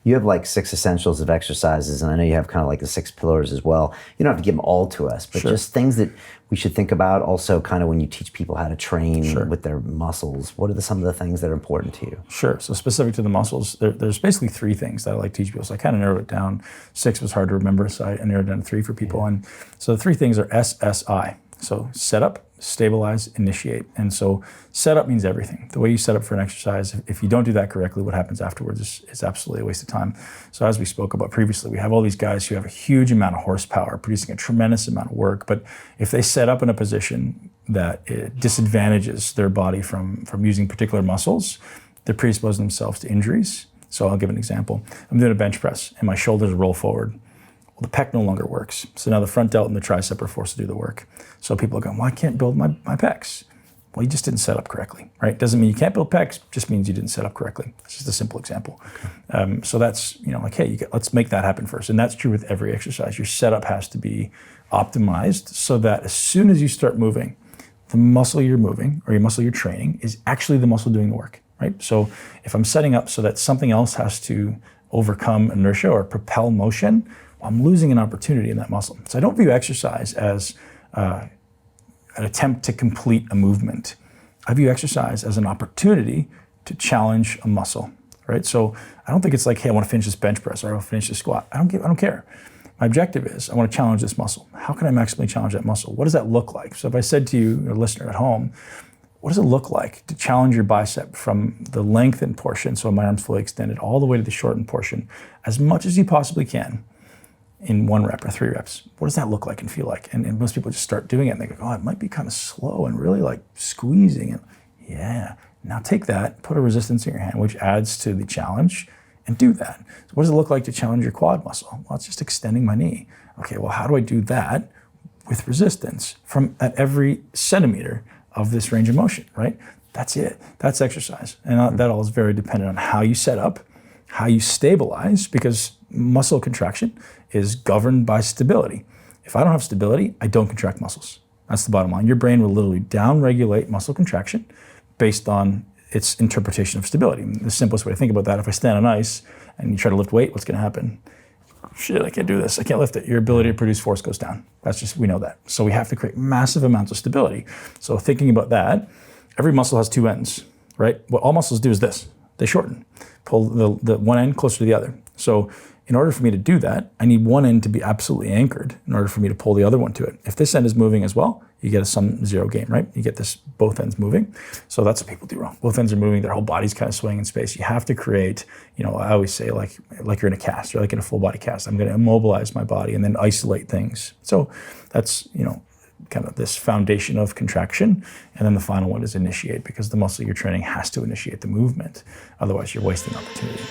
You have like 6 essentials of exercises, and I know you have kind of like the 6 pillars as well. You don't have to give them all to us, but just things that we should think about also kind of when you teach people how to train with their muscles. What are some of the things that are important to you? Sure. So specific to the muscles, there's basically 3 things that I like to teach people. So I kind of narrowed it down. 6 was hard to remember, so I narrowed it down to 3 for people. And so the 3 things are SSI. So set up, stabilize, initiate. And so setup means everything. The way you set up for an exercise, if you don't do that correctly, what happens afterwards is absolutely a waste of time. So as we spoke about previously, we have all these guys who have a huge amount of horsepower, producing a tremendous amount of work. But if they set up in a position that it disadvantages their body from using particular muscles, they're predisposing themselves to injuries. So I'll give an example. I'm doing a bench press and my shoulders roll forward. Well, the pec no longer works. So now the front delt and the tricep are forced to do the work. So people are going, well, I can't build my pecs. Well, you just didn't set up correctly, right? Doesn't mean you can't build pecs, just means you didn't set up correctly. It's just a simple example. So that's, like, hey, let's make that happen first. And that's true with every exercise. Your setup has to be optimized so that as soon as you start moving, the muscle you're moving or your muscle you're training is actually the muscle doing the work, right? So if I'm setting up so that something else has to overcome inertia or propel motion, I'm losing an opportunity in that muscle. So I don't view exercise as an attempt to complete a movement. I view exercise as an opportunity to challenge a muscle, right? So I don't think it's like, hey, I want to finish this bench press or I want to finish this squat. I don't care. My objective is I want to challenge this muscle. How can I maximally challenge that muscle? What does that look like? So if I said to you, your listener at home, what does it look like to challenge your bicep from the lengthened portion, so my arm's fully extended, all the way to the shortened portion, as much as you possibly can, in 1 rep or 3 reps? What does that look like and feel like? And most people just start doing it and they go, oh, it might be kind of slow and really like squeezing. And yeah, now take that, put a resistance in your hand, which adds to the challenge, and do that. So what does it look like to challenge your quad muscle? Well, it's just extending my knee. Okay, well, how do I do that with resistance from at every centimeter of this range of motion, right? That's it. That's exercise. And that all is very dependent on how you set up, how you stabilize, because muscle contraction is governed by stability. If I don't have stability, I don't contract muscles. That's the bottom line. Your brain will literally down-regulate muscle contraction based on its interpretation of stability. The simplest way to think about that, if I stand on ice and you try to lift weight, what's going to happen? Shit, I can't do this. I can't lift it. Your ability to produce force goes down. That's just, we know that. So we have to create massive amounts of stability. So thinking about that, every muscle has 2 ends, right? What all muscles do is this. They shorten. Pull the one end closer to the other. So in order for me to do that, I need one end to be absolutely anchored in order for me to pull the other one to it. If this end is moving as well, you get a sum-zero game, right? You get this, both ends moving. So that's what people do wrong. Both ends are moving, their whole body's kind of swaying in space. You have to create, I always say like you're in a cast, or like in a full body cast. I'm gonna immobilize my body and then isolate things. So that's, kind of this foundation of contraction. And then the final one is initiate, because the muscle you're training has to initiate the movement. Otherwise, you're wasting opportunity.